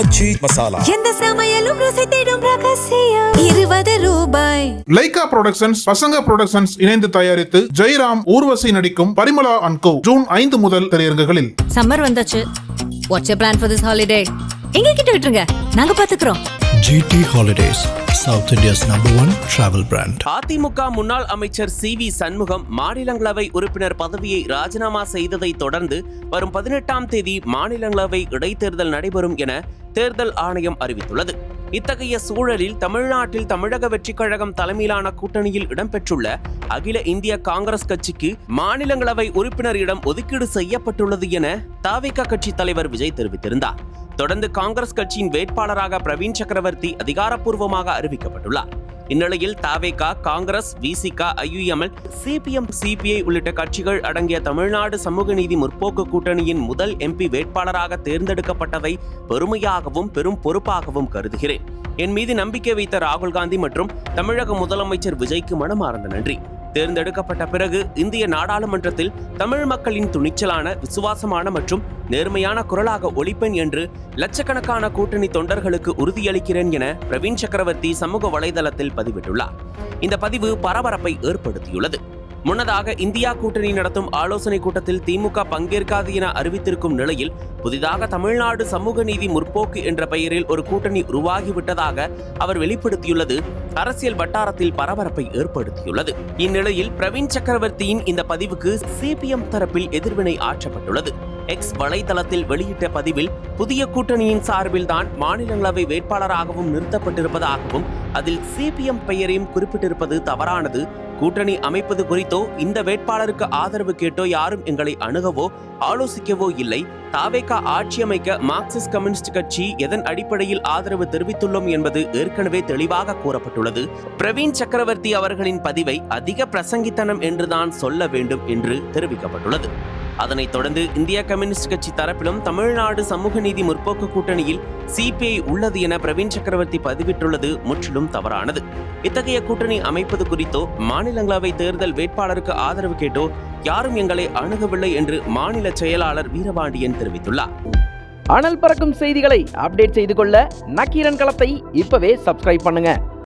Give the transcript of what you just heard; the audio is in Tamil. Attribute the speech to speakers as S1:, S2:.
S1: ஆச்சி மசாலா.
S2: எந்த சமையலும் ருசி தேடும் ரகசியம் 20 ரூபாய்.
S3: லைகா புரொடக்ஷன்ஸ், பசங்க புரொடக்ஷன்ஸ் இணைந்து தயாரித்து ஜெயராம், ஊர்வசி நடிக்கும் பரிமளா அண்ட் கோ ஜூன் 5 முதல் திரையரங்குகளில்.
S2: சம்மர் வந்தாச்சு. What's your plan for this holiday? எங்க கிட்ட விட்டுருங்க, நாங்க பாத்துக்கிறோம்.
S1: GT Holidays, South India's #1 travel brand.
S4: AIADMK முன்னாள் அமைச்சர் CV சண்முகம் மாநிலங்களவை உறுப்பினர் பதவியை ராஜினாமா செய்ததை தொடர்ந்து வரும் 18ஆம் தேதி மாநிலங்களவை இடைத்தேர்தல் நடைபெறும் என தேர்தல் ஆணையம் அறிவித்துள்ளது. இத்தகைய சூழலில் தமிழ்நாட்டில் தமிழக வெற்றிக் கழகம் தலைமையிலான கூட்டணியில் இடம்பெற்றுள்ள அகில இந்திய காங்கிரஸ் கட்சிக்கு மாநிலங்களவை உறுப்பினர் இடம் ஒதுக்கீடு செய்யப்பட்டுள்ளது என தவிக கட்சி தலைவர் விஜய் தெரிவித்திருந்தார். தொடர்ந்து காங்கிரஸ் கட்சியின் வேட்பாளராக பிரவீன் சக்கரவர்த்தி அதிகாரப்பூர்வமாக அறிவிக்கப்பட்டுள்ளார். இந்நிலையில் தவிக, காங்கிரஸ், விசிக, IUML, CPM, CPI உள்ளிட்ட கட்சிகள் அடங்கிய தமிழ்நாடு சமூக நீதி முற்போக்கு கூட்டணியின் முதல் MP வேட்பாளராக தேர்ந்தெடுக்கப்பட்டதை பெருமையாகவும் பெரும் பொறுப்பாகவும் கருதுகிறேன். என் மீது நம்பிக்கை வைத்த ராகுல் காந்தி மற்றும் தமிழக முதலமைச்சர் விஜய்க்கு மனமார்ந்த நன்றி. தேர்ந்தெடுக்கப்பட்ட பிறகு இந்திய நாடாளுமன்றத்தில் தமிழ் மக்களின் துணிச்சலான, விசுவாசமான மற்றும் நேர்மையான குரலாக ஒலிப்பேன் என்று லட்சக்கணக்கான கூட்டணி தொண்டர்களுக்கு உறுதியளிக்கிறேன் என பிரவீன் சக்கரவர்த்தி சமூக வலைதளத்தில் பதிவிட்டுள்ளார். இந்த பதிவு பரபரப்பை ஏற்படுத்தியுள்ளது. முன்னதாக இந்தியா கூட்டணி நடத்தும் ஆலோசனை கூட்டத்தில் திமுக பங்கேற்காது என அறிவித்திருக்கும் நிலையில் புதிதாக தமிழ்நாடு சமூக நீதி முற்போக்கு என்ற பெயரில் ஒரு கூட்டணி உருவாகிவிட்டதாக அவர் வெளிப்படுத்தியுள்ளது அரசியல் வட்டாரத்தில் பரபரப்பை ஏற்படுத்தியுள்ளது. இந்நிலையில் பிரவீன் சக்கரவர்த்தியின் இந்த பதிவுக்கு CPM தரப்பில் எதிர்வினை ஆற்றப்பட்டுள்ளது. X வலைதளத்தில் வெளியிட்ட பதிவில் புதிய கூட்டணியின் சார்பில் தான் மாநிலங்களவை வேட்பாளராகவும் நிறுத்தப்பட்டிருப்பதாகவும் அதில் CPM பெயரையும் குறிப்பிட்டிருப்பது தவறானது. கூட்டணி அமைப்பது குறித்தோ இந்த வேட்பாளருக்கு ஆதரவு கேட்டோ யாரும் எங்களை அணுகவோ ஆலோசிக்கவோ இல்லை. தவிக ஆட்சி அமைக்க மார்க்சிஸ்ட் கம்யூனிஸ்ட் கட்சி எதன் அடிப்படையில் ஆதரவு தெரிவித்துள்ளோம் என்பது ஏற்கனவே தெளிவாக கூறப்பட்டுள்ளது. பிரவீன் சக்கரவர்த்தி அவர்களின் பதிவை அதிக பிரசங்கித்தனம் என்றுதான் சொல்ல வேண்டும் என்று தெரிவிக்கப்பட்டுள்ளது. அதனைத் தொடர்ந்து இந்திய கம்யூனிஸ்ட் கட்சி தரப்பிலும் தமிழ்நாடு சமூக நீதி முற்போக்கு கூட்டணியில் CPI உள்ளது என பிரவீன் சக்கரவர்த்தி பதிவிட்டுள்ளது முற்றிலும் தவறானது. இத்தகைய கூட்டணி அமைப்பது குறித்தோ மாநிலங்களவை தேர்தல் வேட்பாளருக்கு ஆதரவு கேட்டோ யாரும் எங்களை அணுகவில்லை என்று மாநில செயலாளர் வீரபாண்டியன் தெரிவித்துள்ளார்.
S5: அனல் பறக்கும் செய்திகளை அப்டேட் செய்து கொள்ள நக்கீரன் களத்தை இப்பவே சப்ஸ்கிரைப் பண்ணுங்க.